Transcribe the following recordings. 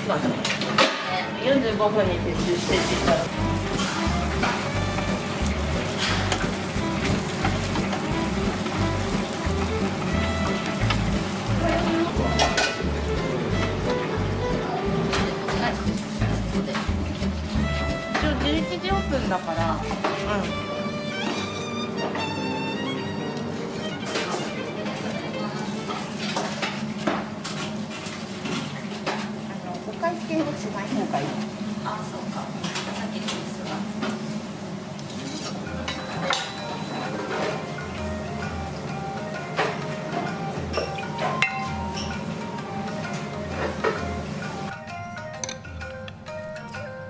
そうですね。45分に設置したら。一応11時オープンだから。お会計をしない方がいい。あ、そうか。先にミスが。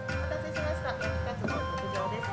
お待たせしました。2つの特上です。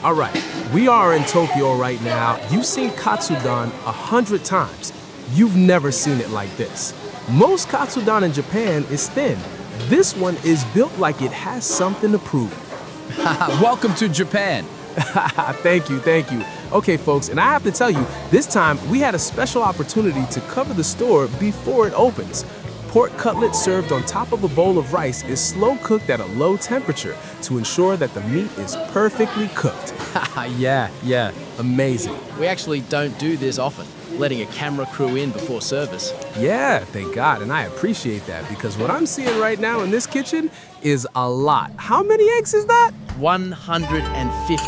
All right, we are in Tokyo right now. You've seen katsu-don 100 times. You've never seen it like this. Most katsu-don in Japan is thin. This one is built like it has something to prove. Welcome to Japan. Thank you, thank you. Okay, folks, and I have to tell you, this time we had a special opportunity to cover the store before it opens. Pork cutlet served on top of a bowl of rice is slow cooked at a low temperature to ensure that the meat is perfectly cooked. Yeah. Amazing. We actually don't do this often, letting a camera crew in before service. Yeah, thank God, and I appreciate that because what I'm seeing right now in this kitchen is a lot. How many eggs is that? 150.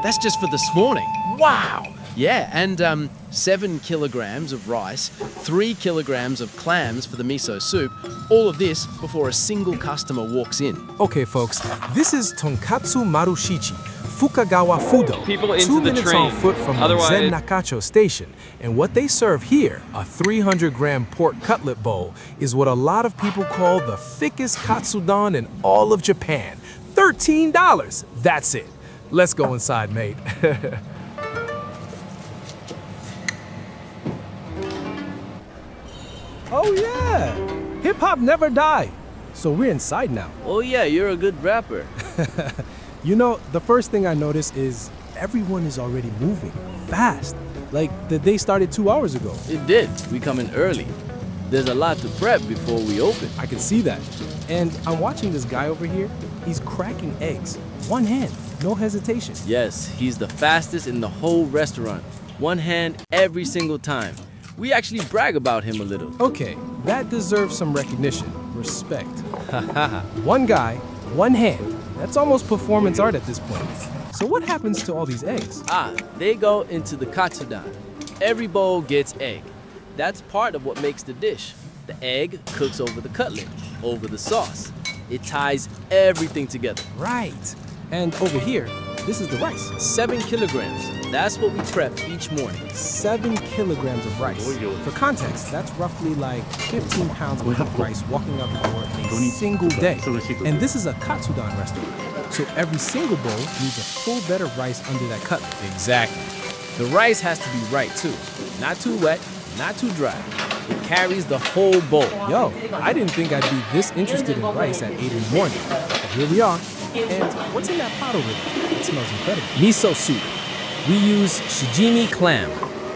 That's just for this morning. Wow. Yeah, and 7 kilograms of rice, 3 kilograms of clams for the miso soup, all of this before a single customer walks in. Okay, folks, this is Tonkatsu Marushichi Fukagawa Fudo, People into 2 the minutes train. on foot from the Otherwise- Zen Nakacho station. And what they serve here, a 300-gram pork cutlet bowl, is what a lot of people call the thickest katsu-don in all of Japan. $13. That's it. Let's go inside, mate. Oh yeah, hip-hop never die. So we're inside now. Oh yeah, you're a good rapper. You know, the first thing I notice is everyone is already moving fast. Like the day started 2 hours ago. It did. We come in early. There's a lot to prep before we open. I can see that. And I'm watching this guy over here. He's cracking eggs. One hand, no hesitation. Yes, he's the fastest in the whole restaurant. One hand every single time. We actually brag about him a little. Okay, that deserves some recognition. Respect. One guy, one hand. That's almost performance art at this point. So what happens to all these eggs? They go into the katsu-don. Every bowl gets egg. That's part of what makes the dish. The egg cooks over the cutlet, over the sauce. It ties everything together. Right. And over here, this is the rice. 7 kilograms. That's what we prep each morning. 7 kilograms of rice. For context, that's roughly like 15 pounds of cooked rice walking out the door a single day. And this is a katsu-don restaurant. So every single bowl needs a full bed of rice under that cutlet. Exactly. The rice has to be right too. Not too wet, not too dry. It carries the whole bowl. Yo, I didn't think I'd be this interested in rice at 8 in the morning. But here we are. And what's in that pot over there? It smells incredible. Miso soup. We use shijimi clam,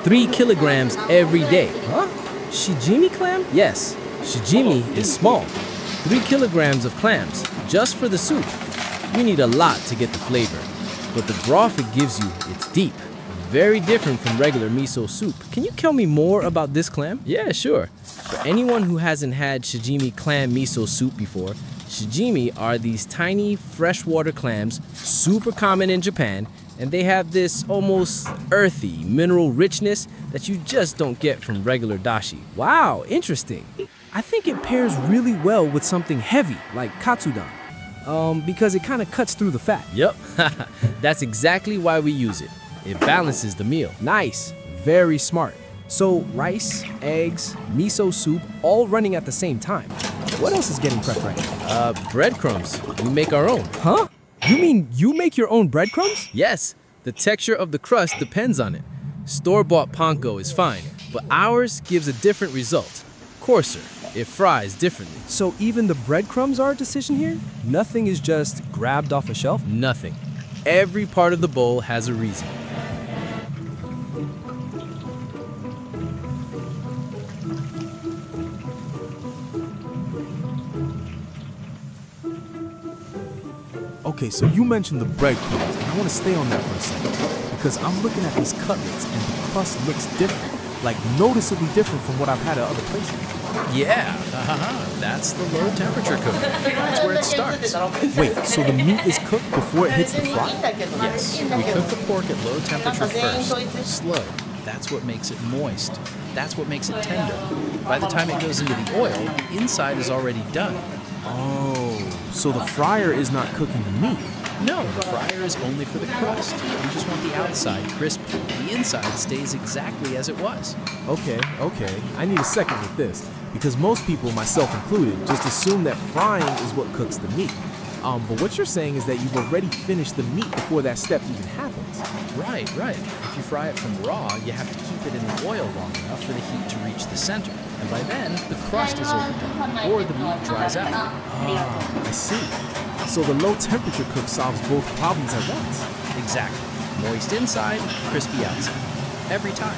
3 kilograms every day. Huh? Shijimi clam? Yes, shijimi is small. 3 kilograms of clams, just for the soup. We need a lot to get the flavor, but the broth it gives you, it's deep, Very different from regular miso soup. Can you tell me more about this clam? Yeah, sure. For anyone who hasn't had shijimi clam miso soup before, shijimi are these tiny freshwater clams, super common in Japan, and they have this almost earthy mineral richness that you just don't get from regular dashi. Wow, interesting. I think it pairs really well with something heavy like katsu-don, because it kind of cuts through the fat. Yup, that's exactly why we use it. It balances the meal. Nice, very smart. So rice, eggs, miso soup, all running at the same time. What else is getting prepped right now? Breadcrumbs. We make our own. Huh? You mean you make your own breadcrumbs? Yes, the texture of the crust depends on it. Store-bought panko is fine, but ours gives a different result. Coarser, it fries differently. So even the breadcrumbs are a decision here? Nothing is just grabbed off a shelf? Nothing. Every part of the bowl has a reason. Okay, so you mentioned the breadcrumbs, and I want to stay on that for a second, because I'm looking at these cutlets, and the crust looks different, like noticeably different from what I've had at other places. Yeah, that's the low temperature cooking. That's where it starts. Wait, so the meat is cooked before it hits the fry? Yes, we cook the pork at low temperature first, slow. That's what makes it moist. That's what makes it tender. By the time it goes into the oil, the inside is already done. Oh, so the fryer is not cooking the meat. No, the fryer is only for the crust. We just want the outside crispy. The inside stays exactly as it was. Okay, I need a second with this, because most people, myself included, just assume that frying is what cooks the meat. But what you're saying is that you've already finished the meat before that step even happens. Right. If you fry it from raw, you have to keep it in the oil long enough for the heat to reach the center. And by then, the crust is overdone, or the meat dries out. I see. So the low temperature cook solves both problems at once. Exactly. Moist inside, crispy outside. Every time.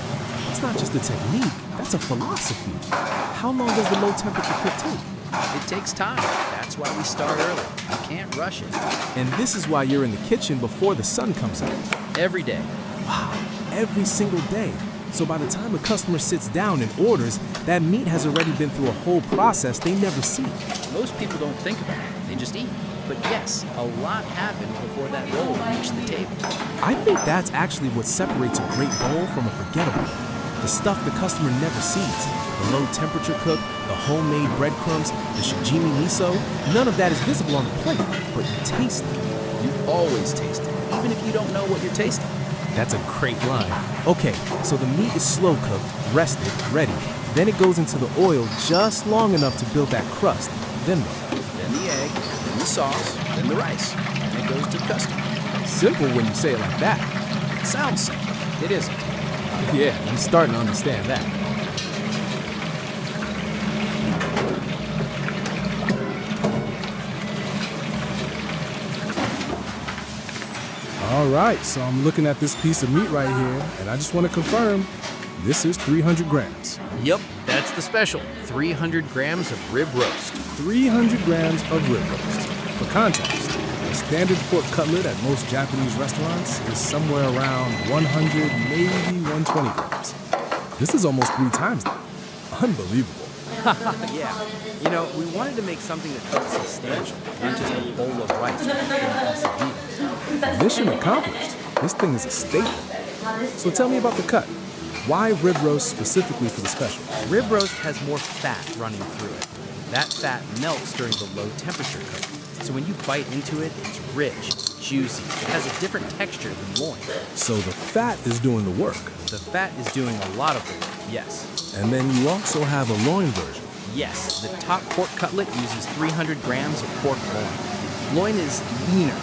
It's not just a technique, that's a philosophy. How long does the low temperature cook take? It takes time. That's why we start early. You can't rush it. And this is why you're in the kitchen before the sun comes out. Every day. Wow, every single day. So by the time a customer sits down and orders, that meat has already been through a whole process they never see. Most people don't think about it. They just eat. But yes, a lot happened before that roll reached the table. I think that's actually what separates a great bowl from a forgettable one. The stuff the customer never sees. The low temperature cook, the homemade breadcrumbs, the shijimi miso, none of that is visible on the plate, but you taste it. You always taste it, even if you don't know what you're tasting. That's a great line. Okay, so the meat is slow cooked, rested, ready. Then it goes into the oil just long enough to build that crust. Then what? Then the egg, then the sauce, then the rice. And it goes to the customer. Simple when you say it like that. It sounds simple. It isn't. Yeah, I'm starting to understand that. All right, so I'm looking at this piece of meat right here, and I just want to confirm, this is 300 grams. Yep, that's the special. 300 grams of rib roast. 300 grams of rib roast. For context, a standard pork cutlet at most Japanese restaurants is somewhere around 100, maybe 120 grams. This is almost 3 times that. Unbelievable. Yeah. You know, we wanted to make something that felt substantial, not just a bowl of rice with quesadillas. Mission accomplished. This thing is a staple. So tell me about the cut. Why rib roast specifically for the special? Rib roast has more fat running through it. That fat melts during the low temperature cook. So when you bite into it, it's rich, juicy. It has a different texture than loin. So the fat is doing the work. The fat is doing a lot of the work, yes. And then you also have a loin version. Yes, the top pork cutlet uses 300 grams of pork loin. Loin is leaner,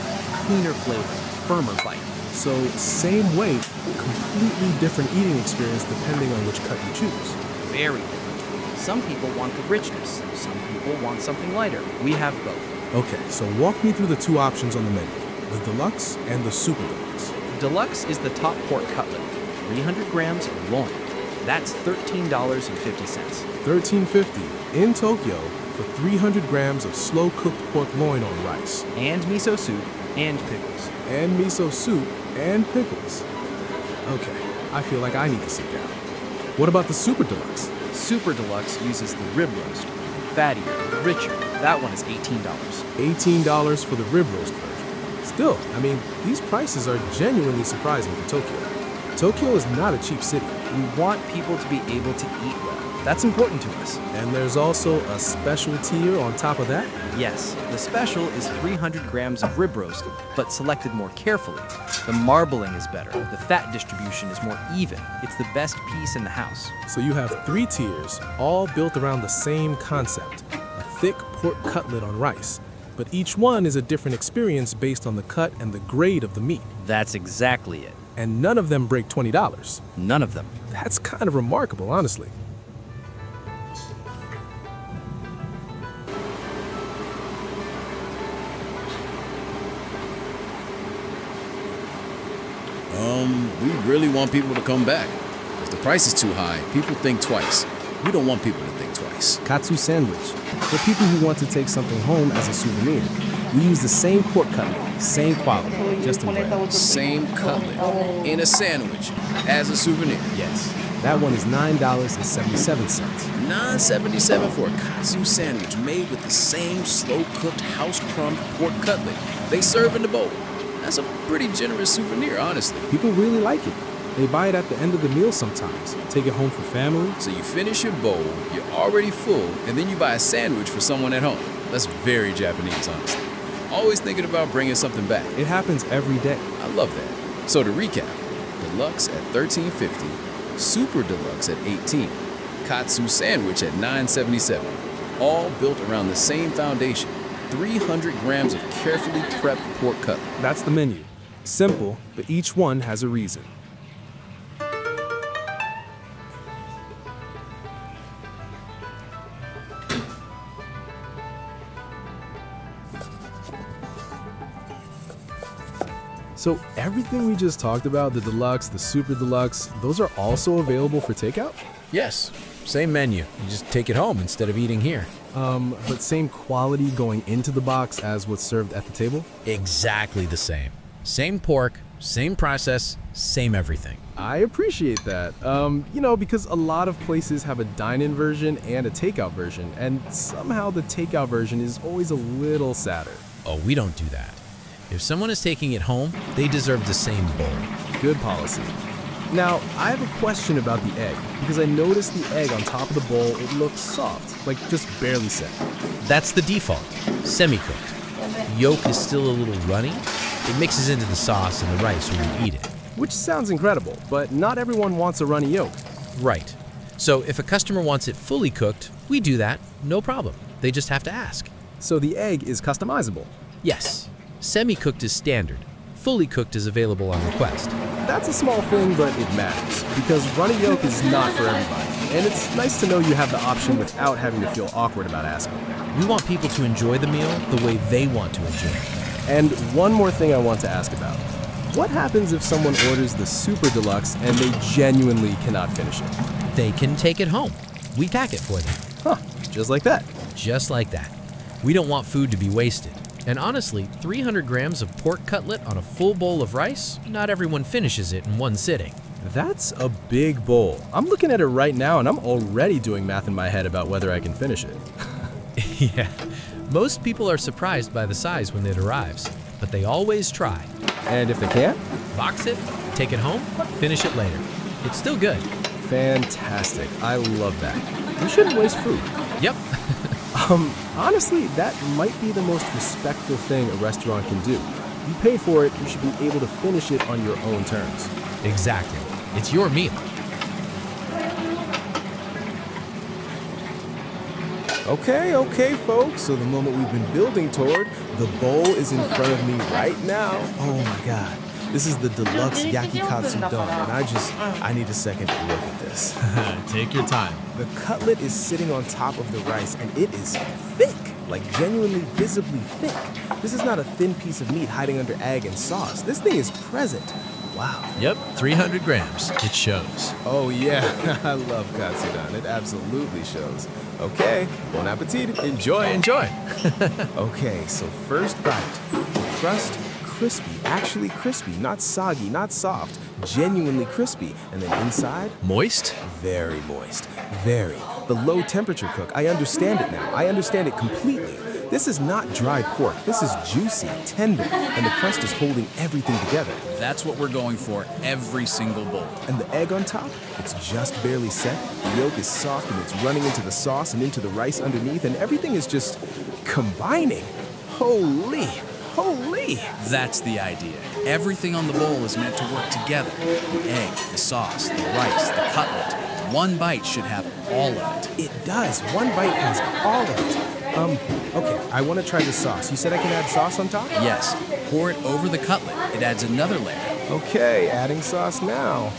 cleaner flavor, firmer bite. So same weight, completely different eating experience depending on which cut you choose. Very different. Some people want the richness, some people want something lighter. We have both. Okay, so walk me through the 2 options on the menu, the deluxe and the super deluxe. Deluxe is the top pork cutlet, 300 grams of loin. That's $13.50. $13.50 in Tokyo for 300 grams of slow-cooked pork loin on rice. And miso soup and pickles. And miso soup and pickles. Okay, I feel like I need to sit down. What about the Super Deluxe? Super Deluxe uses the rib roast. Fattier, richer. That one is $18. $18 for the rib roast version. Still, I mean, these prices are genuinely surprising for Tokyo. Tokyo is not a cheap city. We want people to be able to eat well. That's important to us. And there's also a special tier on top of that? Yes, the special is 300 grams of rib roast, but selected more carefully. The marbling is better. The fat distribution is more even. It's the best piece in the house. So you have 3 tiers, all built around the same concept, a thick pork cutlet on rice. But each one is a different experience based on the cut and the grade of the meat. That's exactly it. And none of them break $20. None of them. That's kind of remarkable, honestly. We really want people to come back. If the price is too high, people think twice. We don't want people to think twice. Katsu sandwich. For people who want to take something home as a souvenir, we use the same pork cutlet, same quality, just in bread. Same cutlet in a sandwich as a souvenir. Yes, that one is $9.77. $9.77 for a katsu sandwich made with the same slow-cooked house-crumbed pork cutlet they serve in the bowl. That's a pretty generous souvenir, honestly. People really like it. They buy it at the end of the meal sometimes, take it home for family. So you finish your bowl, you're already full, and then you buy a sandwich for someone at home. That's very Japanese, honestly. Always thinking about bringing something back. It happens every day. I love that. So to recap, Deluxe at $13.50, Super Deluxe at $18, Katsu Sandwich at $9.77, all built around the same foundation, 300 grams of carefully prepped pork cutlet. That's the menu. Simple, but each one has a reason. So everything we just talked about, the deluxe, the super deluxe, those are also available for takeout? Yes, same menu. You just take it home instead of eating here. But same quality going into the box as what's served at the table? Exactly the same. Same pork, same process, same everything. I appreciate that. Because a lot of places have a dine-in version and a takeout version, and somehow the takeout version is always a little sadder. Oh, we don't do that. If someone is taking it home, they deserve the same bowl. Good policy. Now, I have a question about the egg, because I noticed the egg on top of the bowl, it looks soft, like just barely set. That's the default, semi-cooked. Yolk is still a little runny. It mixes into the sauce and the rice when you eat it. Which sounds incredible, but not everyone wants a runny yolk. Right. So if a customer wants it fully cooked, we do that, no problem. They just have to ask. So the egg is customizable. Yes. Semi-cooked is standard. Fully cooked is available on request. That's a small thing, but it matters, because runny yolk is not for everybody. And it's nice to know you have the option without having to feel awkward about asking. We want people to enjoy the meal the way they want to enjoy it. And one more thing I want to ask about. What happens if someone orders the Super Deluxe and they genuinely cannot finish it? They can take it home. We pack it for them. Huh, just like that. Just like that. We don't want food to be wasted. And honestly, 300 grams of pork cutlet on a full bowl of rice, not everyone finishes it in one sitting. That's a big bowl. I'm looking at it right now and I'm already doing math in my head about whether I can finish it. Yeah, most people are surprised by the size when it arrives, but they always try. And if they can't? Box it, take it home, finish it later. It's still good. Fantastic. I love that. We shouldn't waste food. Yep. Honestly, that might be the most respectful thing a restaurant can do. You pay for it, you should be able to finish it on your own terms. Exactly. It's your meal. Okay, folks. So the moment we've been building toward, the bowl is in front of me right now. Oh my God. This is the deluxe katsu-don, and I need a second to look at this. Take your time. The cutlet is sitting on top of the rice, and it is thick, like genuinely visibly thick. This is not a thin piece of meat hiding under egg and sauce. This thing is present. Wow. Yep, 300 grams. It shows. Oh yeah, I love katsu-don. It absolutely shows. Okay, bon appetit. Enjoy. Okay, so first bite. The crust crispy, actually crispy, not soggy, not soft, genuinely crispy. And then inside, Moist? very moist, very. The low temperature cook, I understand it now. I understand it completely. This is not dry pork. This is juicy, tender, and the crust is holding everything together. That's what we're going for every single bowl. And the egg on top, it's just barely set. The yolk is soft and it's running into the sauce and into the rice underneath, and everything is just combining. Holy, holy. That's the idea. Everything on the bowl is meant to work together. The egg, the sauce, the rice, the cutlet. One bite should have all of it. It does. One bite has all of it. Okay, I want to try the sauce. You said I can add sauce on top? Yes, pour it over the cutlet. It adds another layer. Okay, adding sauce now.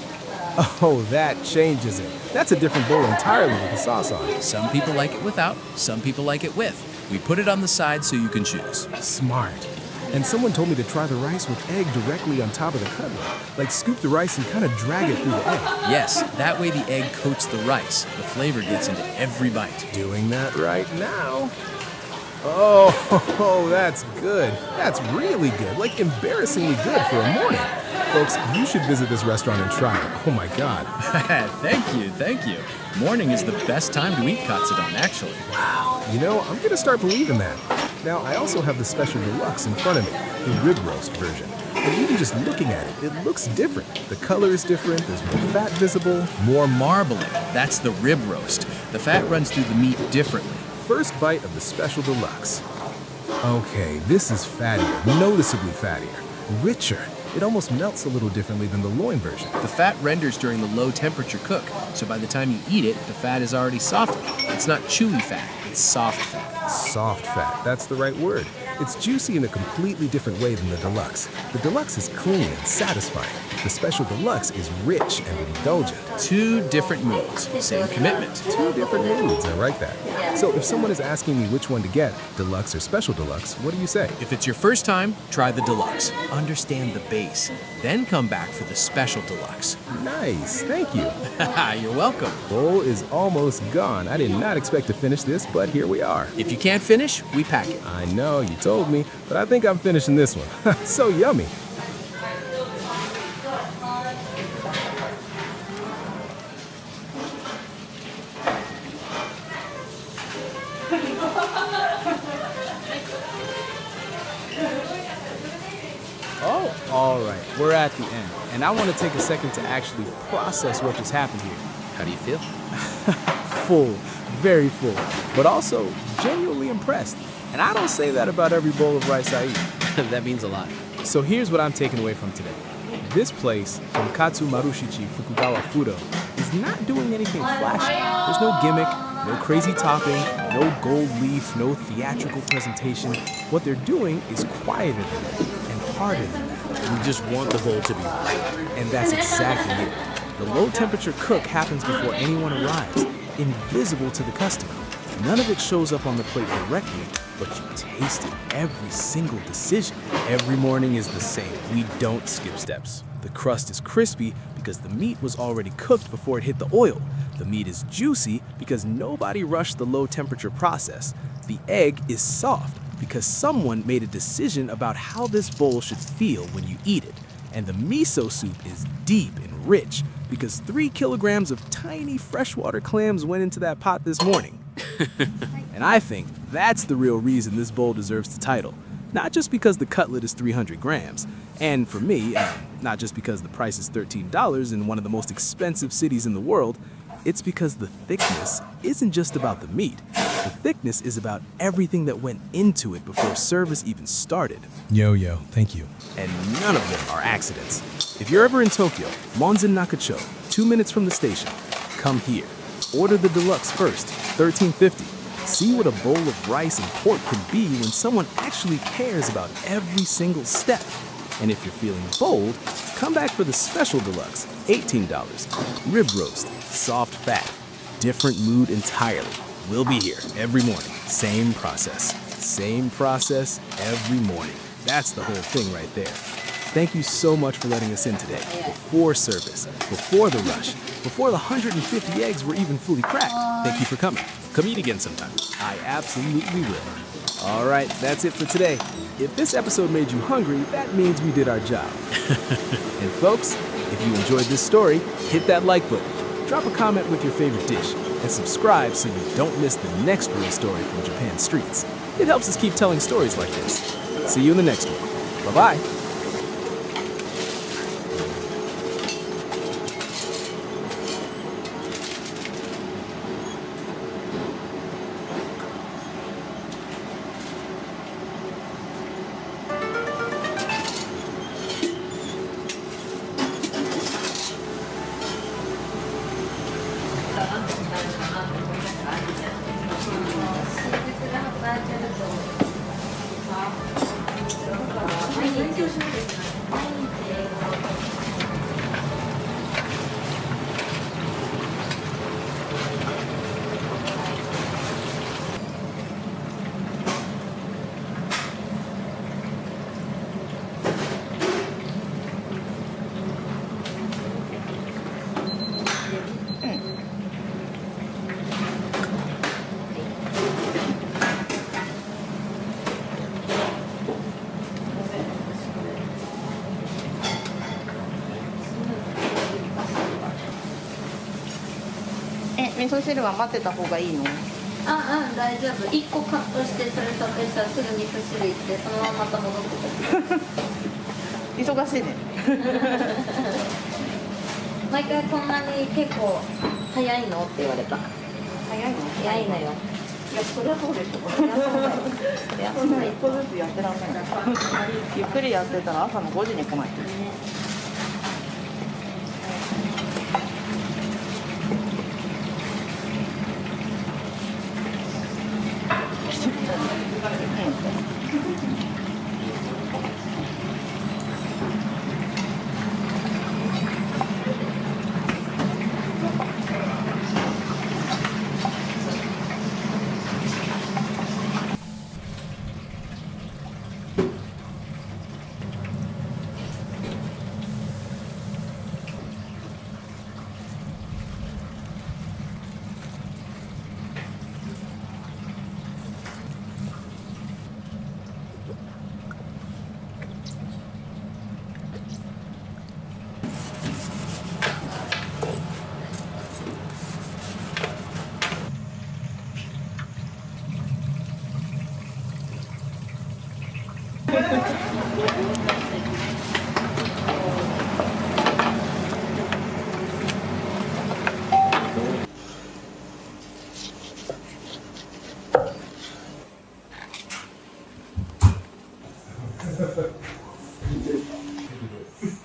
Oh, that changes it. That's a different bowl entirely with the sauce on it. Some people like it without, some people like it with. We put it on the side so you can choose. Smart. And someone told me to try the rice with egg directly on top of the cutlet. Like scoop the rice and kind of drag it through the egg. Yes, that way the egg coats the rice. The flavor gets into every bite. Doing that right now. Oh, that's good. That's really good. Like embarrassingly good for a morning. Folks, you should visit this restaurant and try it. Oh my God. Thank you. Morning is the best time to eat katsu-don, actually. Wow. You know, I'm gonna start believing that. Now, I also have the special deluxe in front of me, the rib roast version. And even just looking at it, it looks different. The color is different, there's more fat visible. More marbling. That's the rib roast. The fat runs through the meat differently. First bite of the special deluxe. Okay, this is fattier, noticeably fattier, richer. It almost melts a little differently than the loin version. The fat renders during the low temperature cook, so by the time you eat it, the fat is already softened. It's not chewy fat, it's soft fat. Soft fat, that's the right word. It's juicy in a completely different way than the deluxe. The deluxe is clean and satisfying. The special deluxe is rich and indulgent. Two different moods, same commitment. Two different moods, I like that. So if someone is asking me which one to get, deluxe or special deluxe, what do you say? If it's your first time, try the deluxe. Understand the base. Then come back for the special deluxe. Nice, thank you. You're welcome. Bowl is almost gone. I did not expect to finish this, but here we are. If you can't finish, we pack it. I know, you told me, but I think I'm finishing this one. So yummy. Oh, all right. We're at the end, and I want to take a second to actually process what just happened here. How do you feel? Full, very full, but also genuinely impressed. And I don't say that about every bowl of rice I eat. That means a lot. So here's what I'm taking away from today. This place, Tonkatsu Marushichi Fukagawa Fudo, is not doing anything flashy. There's no gimmick, no crazy topping, no gold leaf, no theatrical presentation. What they're doing is quieter than that and harder than that. We just want the bowl to be right. And that's exactly it. The low temperature cook happens before anyone arrives, invisible to the customer. None of it shows up on the plate directly, but you taste it every single decision. Every morning is the same. We don't skip steps. The crust is crispy because the meat was already cooked before it hit the oil. The meat is juicy because nobody rushed the low temperature process. The egg is soft because someone made a decision about how this bowl should feel when you eat it. And the miso soup is deep and rich because 3 kilograms of tiny freshwater clams went into that pot this morning. And I think that's the real reason this bowl deserves the title. Not just because the cutlet is 300 grams, and for me, not just because the price is $13 in one of the most expensive cities in the world, it's because the thickness isn't just about the meat. The thickness is about everything that went into it before service even started. Yo, thank you. And none of them are accidents. If you're ever in Tokyo, Monzen Nakacho, 2 minutes from the station, come here. Order the deluxe first, $13.50. See what a bowl of rice and pork can be when someone actually cares about every single step. And if you're feeling bold, come back for the special deluxe, $18. Rib roast, soft fat, different mood entirely. We'll be here every morning. Same process every morning. That's the whole thing right there. Thank you so much for letting us in today. Before service, before the rush, before the 150 eggs were even fully cracked. Thank you for coming. Come eat again sometime. I absolutely will. All right, that's it for today. If this episode made you hungry, that means we did our job. And folks, if you enjoyed this story, hit that like button, drop a comment with your favorite dish, and subscribe so you don't miss the next real story from Japan's streets. It helps us keep telling stories like this. See you in the next one. Bye-bye.味噌汁は待ってた方がいいの？あ、うん、大丈夫。1個カットしてそれ撮影したらすぐ味噌汁行ってそのまままた戻ってくる。忙しいね。毎回こんなに結構早いのって言われた。早いの？早いのよ。いや、そりゃそうでしょ。そりゃそうだよ。そりゃそうだよ。1個ずつやってらんない。ゆっくりやってたら朝の5時に来ないと。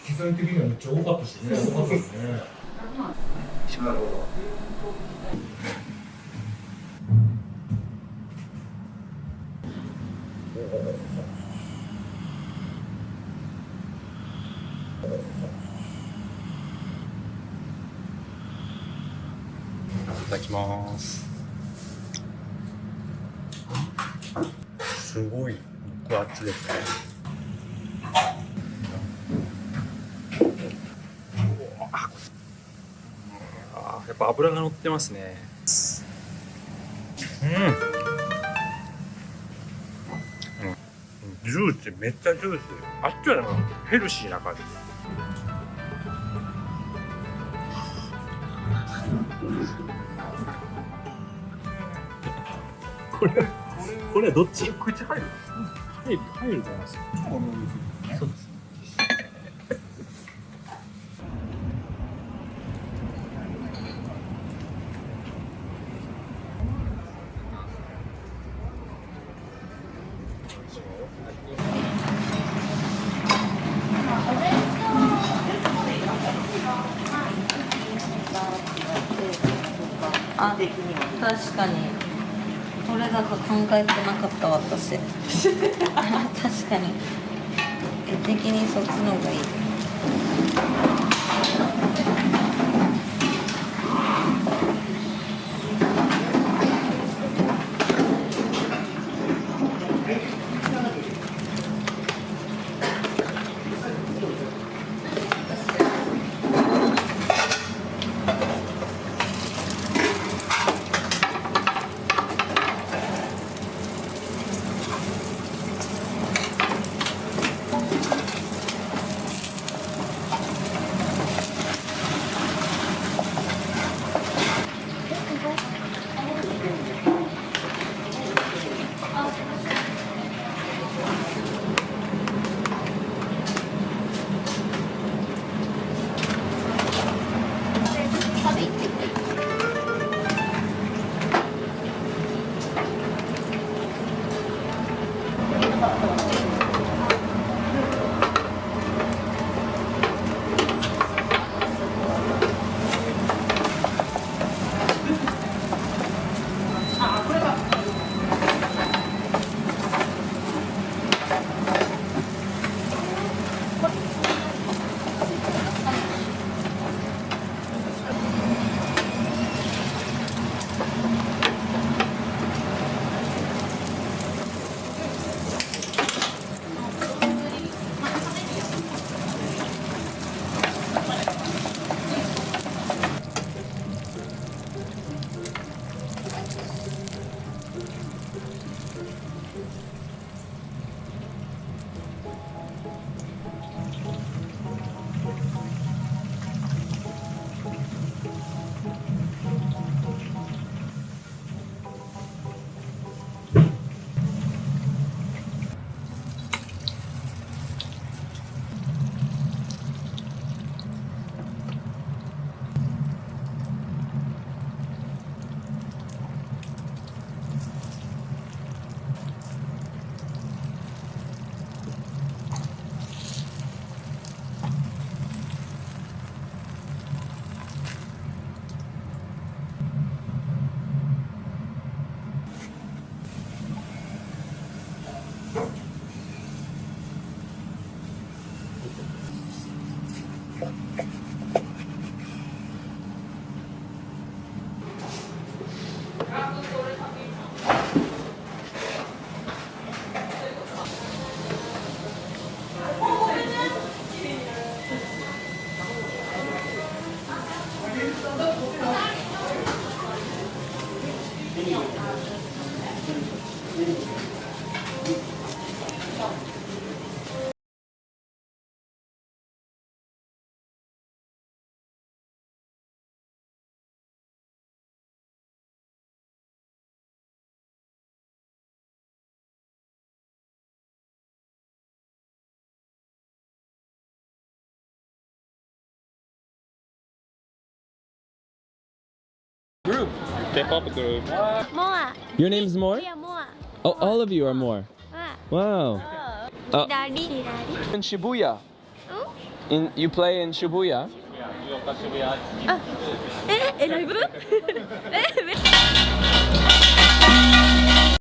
機材的にはめっちゃ多かったしね。多かったですね。なるほど。いただきます。すごい肉厚ですね。やっぱ脂が乗ってますね。ジューシー、めっちゃジューシー。あっちはでもヘルシーな感じ。これはどっち？口入ると思いますよ。そうです。あ、確かにこれだと考えてなかった私。確かに絵的にそっちの方がいい。Group. K-pop group. Moa. Your name is More? Yeah, Moa. Oh, all of you are More. Wow. Daddy. In Shibuya. You play in Shibuya? え、ライブ？え、